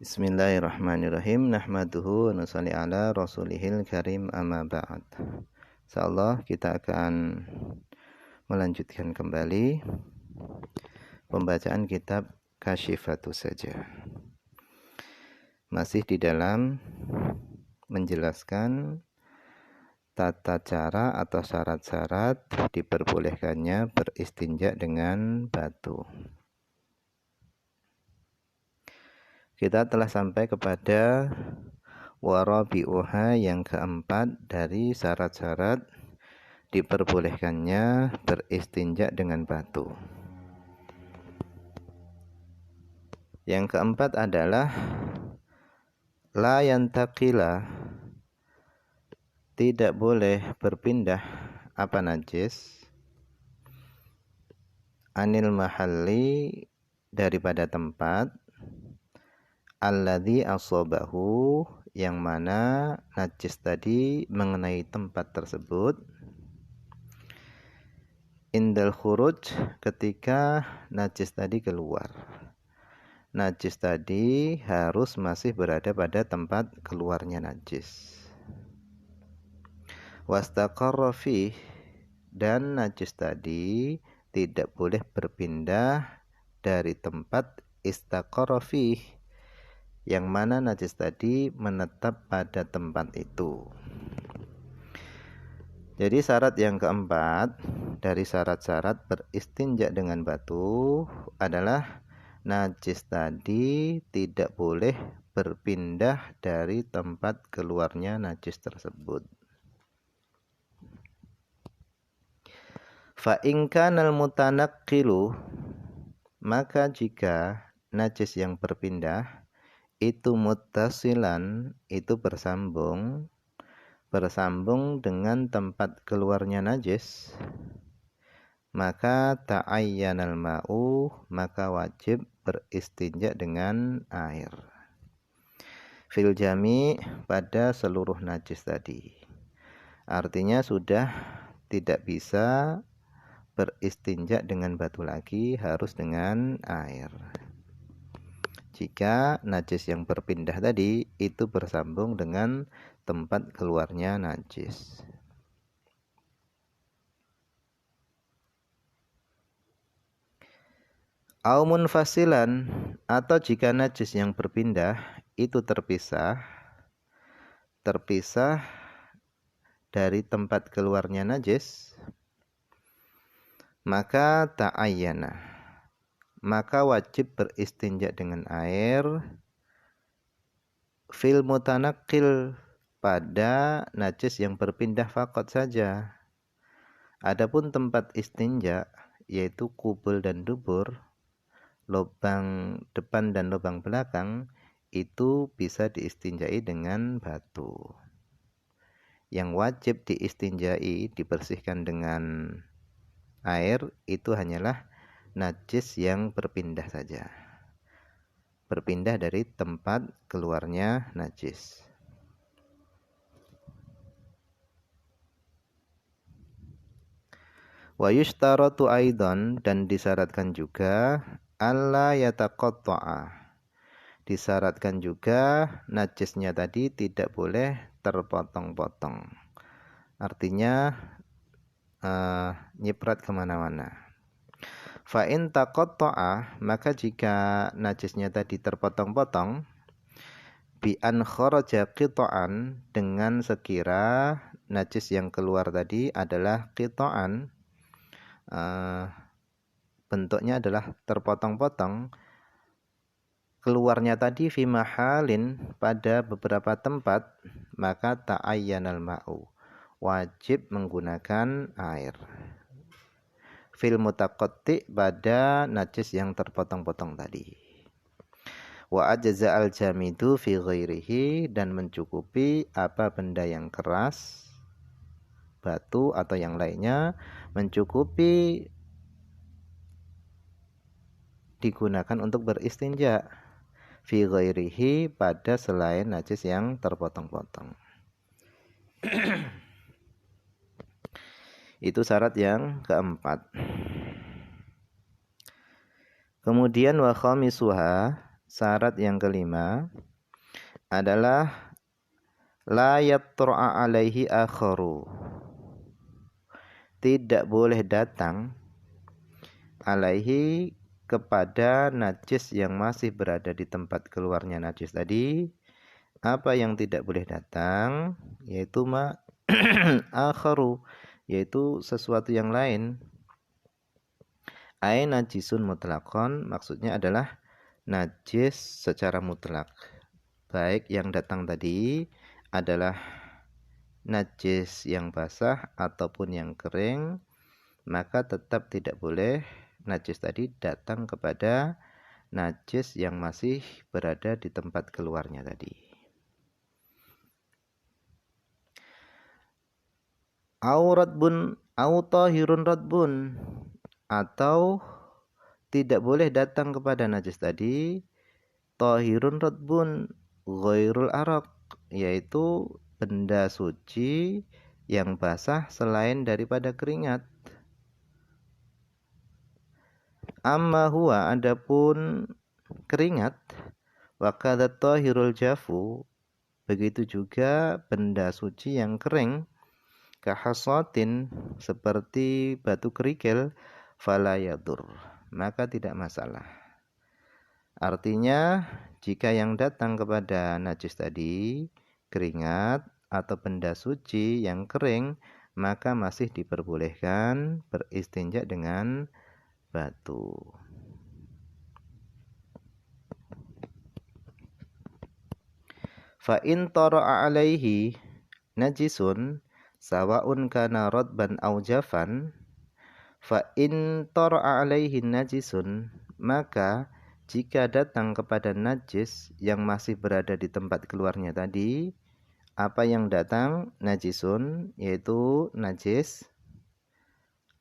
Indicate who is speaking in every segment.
Speaker 1: Bismillahirrahmanirrahim. Nahmaduhu wa nusalli ala rasulihil karim amma ba'd. Insyaallah kita akan melanjutkan kembali pembacaan kitab Kasyifatus Saja. Masih di dalam menjelaskan tata cara atau syarat-syarat diperbolehkannya beristinja dengan batu. Kita telah sampai kepada warabi'uha yang keempat dari syarat-syarat diperbolehkannya beristinja dengan batu. Yang keempat adalah la yantaqila, tidak boleh berpindah apa najis, anil mahalli, daripada tempat, alladzi asobahu, yang mana najis tadi mengenai tempat tersebut, indal khuruj, ketika najis tadi keluar. Najis tadi harus masih berada pada tempat keluarnya najis. Wastaqarra fih, dan najis tadi tidak boleh berpindah dari tempat istaqarra fih, yang mana najis tadi menetap pada tempat itu. Jadi syarat yang keempat dari syarat-syarat beristinja dengan batu adalah najis tadi tidak boleh berpindah dari tempat keluarnya najis tersebut. Fa in kanal mutanaqqilu, maka jika najis yang berpindah itu muttasilan, itu bersambung dengan tempat keluarnya najis, maka ta'ayyanal ma'u, maka wajib beristinja dengan air. Fil jami', pada seluruh najis tadi. Artinya sudah tidak bisa beristinja dengan batu lagi, harus dengan air. Jika najis yang berpindah tadi itu bersambung dengan tempat keluarnya najis. Au munfasilan, atau jika najis yang berpindah itu terpisah dari tempat keluarnya najis, maka ta'ayyana, maka wajib beristinja dengan air fil mutanaqqil, pada najis yang berpindah faqat saja. Adapun tempat istinja yaitu kubul dan dubur, lubang depan dan lubang belakang, itu bisa diistinjai dengan batu. Yang wajib diistinjai, dibersihkan dengan air, itu hanyalah najis yang berpindah saja, berpindah dari tempat keluarnya najis. Wa yushtaratu aidan, dan disyaratkan juga alla yataqatta'a, disyaratkan juga najisnya tadi tidak boleh terpotong-potong, artinya nyiprat kemana-mana. Fa in taqatta'a, maka jika najisnya tadi terpotong-potong, bi an kharaja qita'an, dengan sekira najis yang keluar tadi adalah qita'an, bentuknya adalah terpotong-potong, keluarnya tadi fi mahalin, pada beberapa tempat, maka ta'ayyanal ma'u, wajib menggunakan air. Fil mutaqatti, pada najis yang terpotong-potong tadi. Wa ajza al jamidu fi ghairihi, dan mencukupi apa benda yang keras, batu atau yang lainnya, mencukupi digunakan untuk beristinja fi ghairihi, pada selain najis yang terpotong-potong. Itu syarat yang keempat. Kemudian wa khamisuha, syarat yang kelima adalah la yatra'a alaihi akharu. Tidak boleh datang alaihi kepada najis yang masih berada di tempat keluarnya najis tadi. Apa yang tidak boleh datang yaitu akharu, yaitu sesuatu yang lain. Ai najisun mutlaqon, maksudnya adalah najis secara mutlak. Baik yang datang tadi adalah najis yang basah ataupun yang kering, maka tetap tidak boleh najis tadi datang kepada najis yang masih berada di tempat keluarnya tadi. Auratbun au tahirun radbun, atau tidak boleh datang kepada najis tadi tahirun radbun ghairul araq, yaitu benda suci yang basah selain daripada keringat. Amma huwa, adapun keringat, wa kadza tahirul jafu, begitu juga benda suci yang kering, kahasatin, seperti batu kerikil, fala yadur, maka tidak masalah. Artinya jika yang datang kepada najis tadi keringat atau benda suci yang kering, maka masih diperbolehkan beristinja dengan batu. Fa in tara'a alaihi najisun sawa'un kana radban aw jafan, fa in tara'a alaihi najisun, maka jika datang kepada najis yang masih berada di tempat keluarnya tadi, apa yang datang? Najisun, yaitu najis.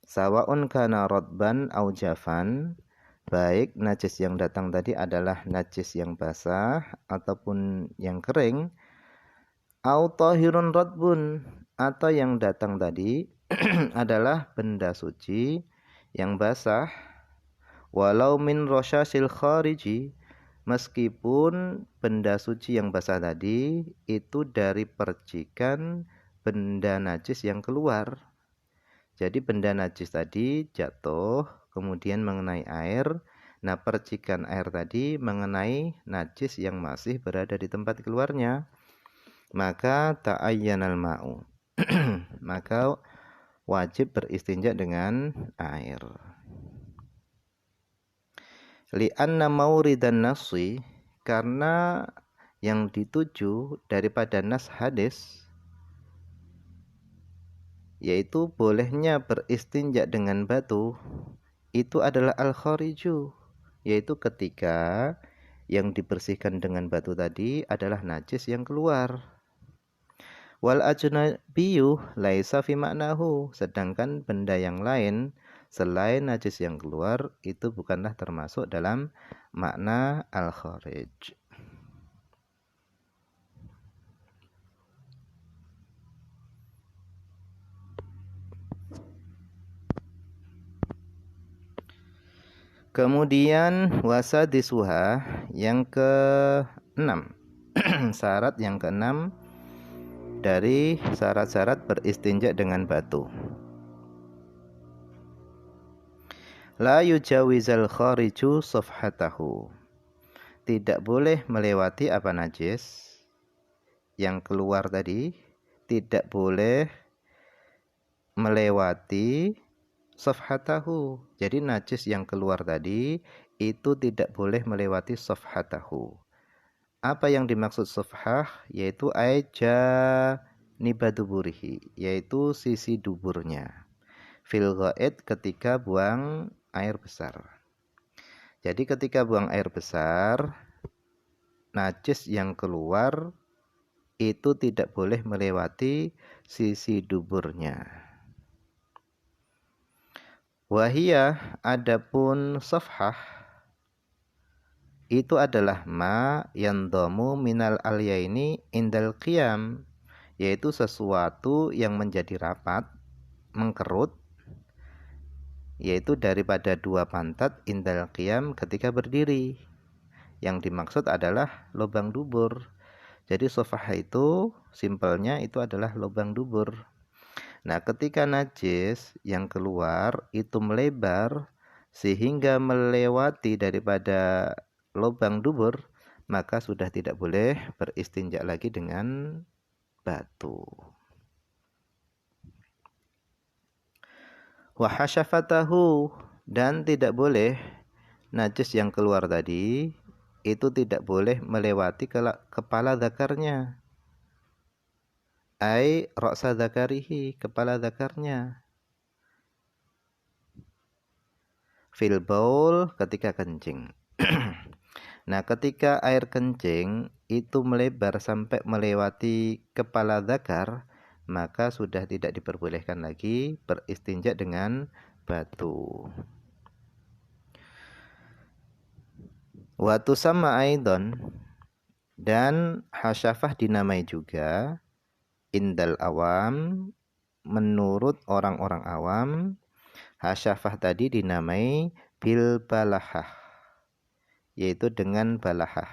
Speaker 1: Sawa'un kana radban au jafan, baik najis yang datang tadi adalah najis yang basah ataupun yang kering. Au tahirun radbun, atau yang datang tadi adalah benda suci yang basah. Walau min rosyasil khariji, meskipun benda suci yang basah tadi itu dari percikan benda najis yang keluar. Jadi benda najis tadi jatuh kemudian mengenai air. Nah, percikan air tadi mengenai najis yang masih berada di tempat keluarnya, maka ta'ayyanal ma'u. Maka wajib beristinja dengan air. Li'anna mauridan nasi, karena yang dituju daripada nas hadis yaitu bolehnya beristinja dengan batu, itu adalah al-khariju, yaitu ketika yang dibersihkan dengan batu tadi adalah najis yang keluar. Wal ajnabiyyu laisa fi ma'nahu, sedangkan benda yang lain selain najis yang keluar itu bukanlah termasuk dalam makna al-kharij. Kemudian wasadisuha, yang ke-6, syarat yang ke-6 dari syarat-syarat beristinja dengan batu. La yujawizal khariju safhatahu, tidak boleh melewati apa najis yang keluar tadi, tidak boleh melewati safhatahu. Jadi najis yang keluar tadi itu tidak boleh melewati safhatahu. Apa yang dimaksud safhah? Yaitu aja nibaduburihi, yaitu sisi duburnya. Fil ghaid, ketika buang air besar. Jadi ketika buang air besar, najis yang keluar itu tidak boleh melewati sisi duburnya. Wahia, adapun safhah itu adalah ma yandamu minal alyaini indal qiyam, yaitu sesuatu yang menjadi rapat, mengkerut, yaitu daripada dua pantat indal qiyam, ketika berdiri. yang dimaksud adalah lubang dubur. Jadi sofah itu simpelnya itu adalah lubang dubur. Nah, ketika najis yang keluar itu melebar sehingga melewati daripada lubang dubur, maka sudah tidak boleh beristinja lagi dengan batu. Wa hasyafatahu, dan tidak boleh najis yang keluar tadi itu tidak boleh melewati kepala zakarnya. Ai ra'sa zakarihi, kepala zakarnya. Fil baul, ketika kencing. Nah, ketika air kencing itu melebar sampai melewati kepala zakar, maka sudah tidak diperbolehkan lagi beristinja dengan batu. Wa tusamma aidon, dan hasyafah dinamai juga indal awam, menurut orang-orang awam, hasyafah tadi dinamai bil balahah, yaitu dengan balahah.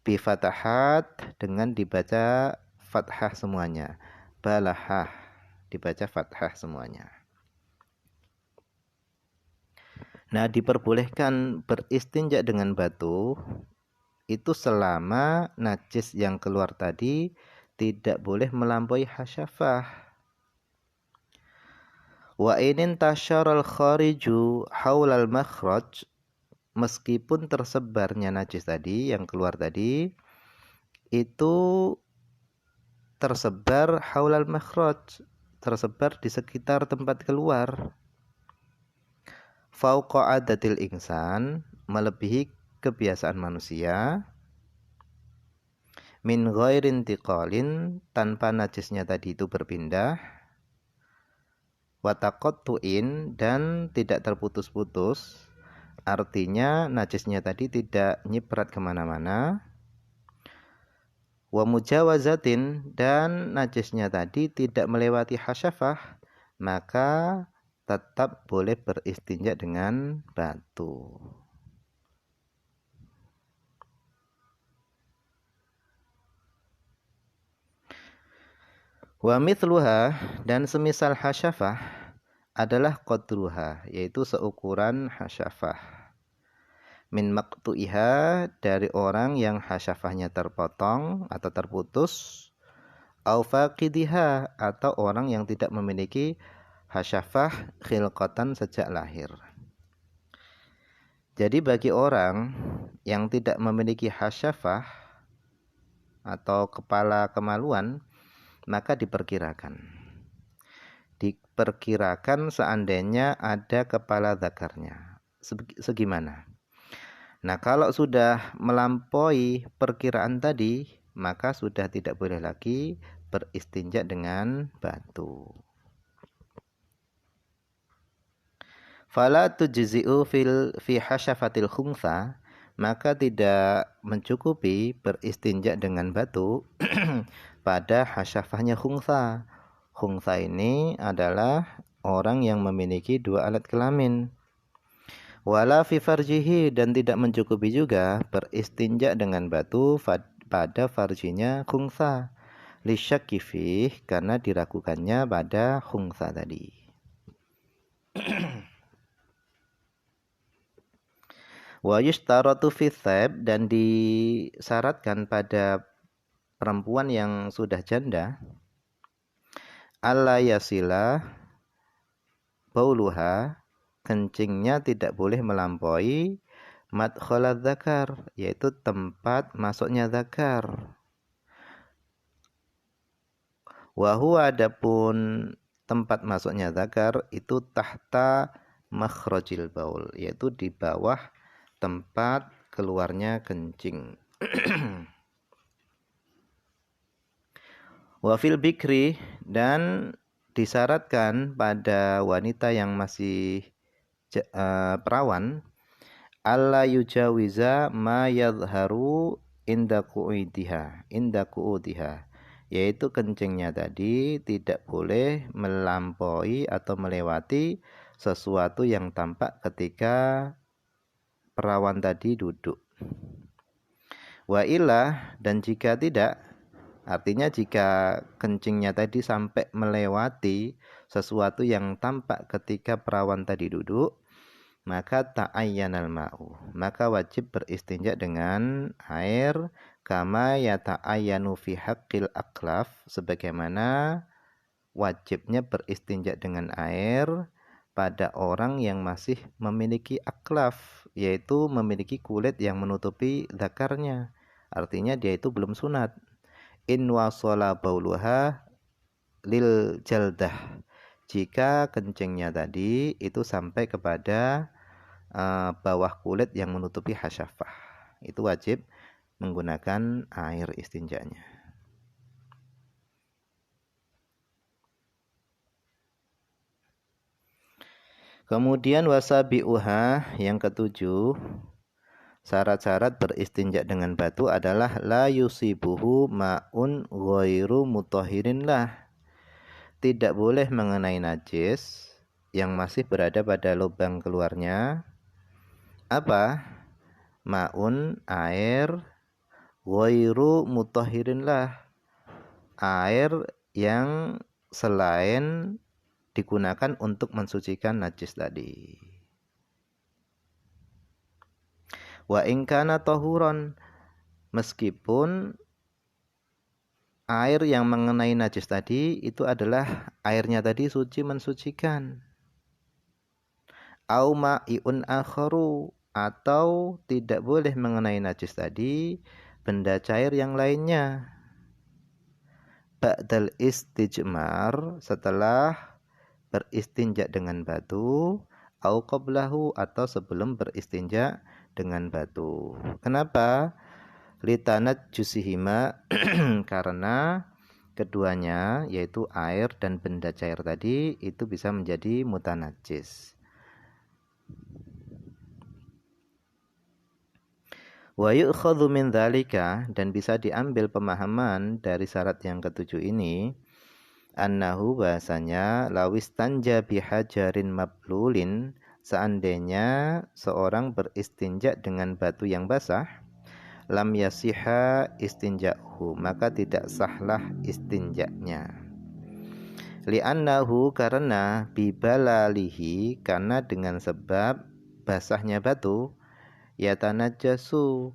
Speaker 1: Bi fatahat, dengan dibaca fathah semuanya. Balahah, dibaca fathah semuanya. Nah, diperbolehkan beristinja dengan batu itu selama najis yang keluar tadi tidak boleh melampaui hasyafah. Wa inin tasyaral khariju haulal makhraj, meskipun tersebarnya najis tadi yang keluar tadi itu tersebar haulal makhraj, tersebar di sekitar tempat keluar. Fauqa adatil insan, melebihi kebiasaan manusia. Min ghairin tiqalin, tanpa najisnya tadi itu berpindah. Wataqattu'in, dan tidak terputus-putus. Artinya najisnya tadi tidak nyiprat kemana-mana. Wa mujawazatin, dan najisnya tadi tidak melewati hasyafah, maka tetap boleh beristinja dengan batu. Wa mithluha, dan semisal hasyafah adalah qadruha, yaitu seukuran hasyafah. Min maqtu'iha, dari orang yang hasyafahnya terpotong atau terputus. Au faqidiha, atau orang yang tidak memiliki hasyafah khilqatan sejak lahir. Jadi bagi orang yang tidak memiliki hasyafah atau kepala kemaluan, maka diperkirakan seandainya ada kepala zakarnya. Segimana? Nah, kalau sudah melampaui perkiraan tadi, maka sudah tidak boleh lagi beristinja dengan batu. Fala tujzi'u fi hasyafatil khunsa, maka tidak mencukupi beristinja dengan batu pada hasyafahnya khunsa. Khunsa ini adalah orang yang memiliki dua alat kelamin. Wala fi farjihi, dan tidak mencukupi juga beristinja dengan batu pada farjinya khunsa. Lisyakki fih, karena diragukannya pada khunsa tadi. Wa yushtaratu fi thayb, dan disyaratkan pada perempuan yang sudah janda, alla yasila bauluha, kencingnya tidak boleh melampaui madkhalaz zakar, yaitu tempat masuknya zakar. Wa huwa, adapun tempat masuknya zakar itu tahta makhrajil baul, yaitu di bawah tempat keluarnya kencing. Wa fil bikri, dan disyaratkan pada wanita yang masih perawan, alla yujawiza ma yadharu inda qu'udiha, yaitu kencingnya tadi tidak boleh melampaui atau melewati sesuatu yang tampak ketika perawan tadi duduk. Wa ilah, dan jika tidak, artinya jika kencingnya tadi sampai melewati sesuatu yang tampak ketika perawan tadi duduk, maka ta'ayyanal ma'u, maka wajib beristinja dengan air, kama yata'ayyanu fi haqqil aklaf, sebagaimana wajibnya beristinja dengan air pada orang yang masih memiliki aklaf, yaitu memiliki kulit yang menutupi zakarnya. Artinya dia itu belum sunat. In wasala bauluha lil jaldah, jika kencingnya tadi itu sampai kepada bawah kulit yang menutupi hasyafah, itu wajib menggunakan air istinjanya. Kemudian wasabi'uha, yang ketujuh, syarat-syarat beristinja dengan batu adalah la yusibuhu ma'un ghairu mutahhirin lah. Tidak boleh mengenai najis yang masih berada pada lubang keluarnya. Apa? Ma'un, air, ghairu mutahhirin lah, air yang selain digunakan untuk mensucikan najis tadi. Wa in kana tahuran, meskipun air yang mengenai najis tadi itu adalah airnya tadi suci mensucikan. Au ma'iun akharu, atau tidak boleh mengenai najis tadi benda cair yang lainnya. Ba'dal istijmar, setelah beristinja dengan batu, au qablahu, atau sebelum beristinja dengan batu. Kenapa? Litanat jusihima, karena keduanya, yaitu air dan benda cair tadi, itu bisa menjadi mutanajis. Wa yu'khadhu min dzalika, dan bisa diambil pemahaman dari syarat yang ketujuh ini, annahu, bahasanya, lawistanja bihajarin mablulin, seandainya seorang beristinja dengan batu yang basah, lam yasiha istinja'hu, maka tidak sahlah istinja'nya. Li'annahu, karena bibalalihi, karena dengan sebab basahnya batu, yatanajasu,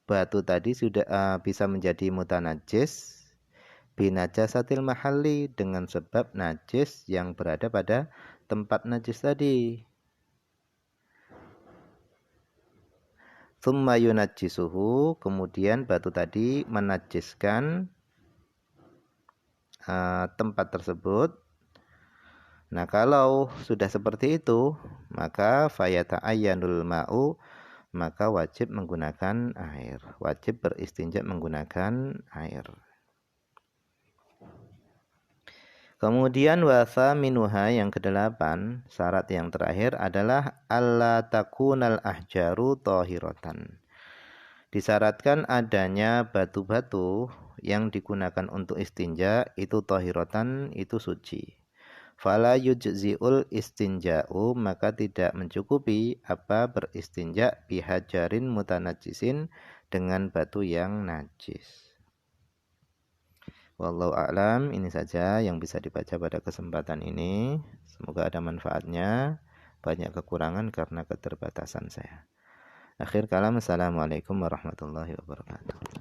Speaker 1: batu tadi sudah bisa menjadi mutanajis, binajasatil mahalli, dengan sebab najis yang berada pada tempat najis tadi. Tsumma yunajjisuhu, kemudian batu tadi menajiskan tempat tersebut. Nah, kalau sudah seperti itu, maka fayata'ayyanul ma'u, maka wajib menggunakan air, wajib beristinja menggunakan air. Kemudian wasa minuha, yang kedelapan, syarat yang terakhir adalah alla takunal ahjaru tahiratan. Disyaratkan adanya batu-batu yang digunakan untuk istinja itu tahiratan, itu suci. Fala yujzi'ul istinja'u, maka tidak mencukupi apa beristinja bihajarin mutanajisin, dengan batu yang najis. Wallahu a'lam, ini saja yang bisa dibaca pada kesempatan ini. Semoga ada manfaatnya. Banyak kekurangan karena keterbatasan saya. Akhir kalam, assalamualaikum warahmatullahi wabarakatuh.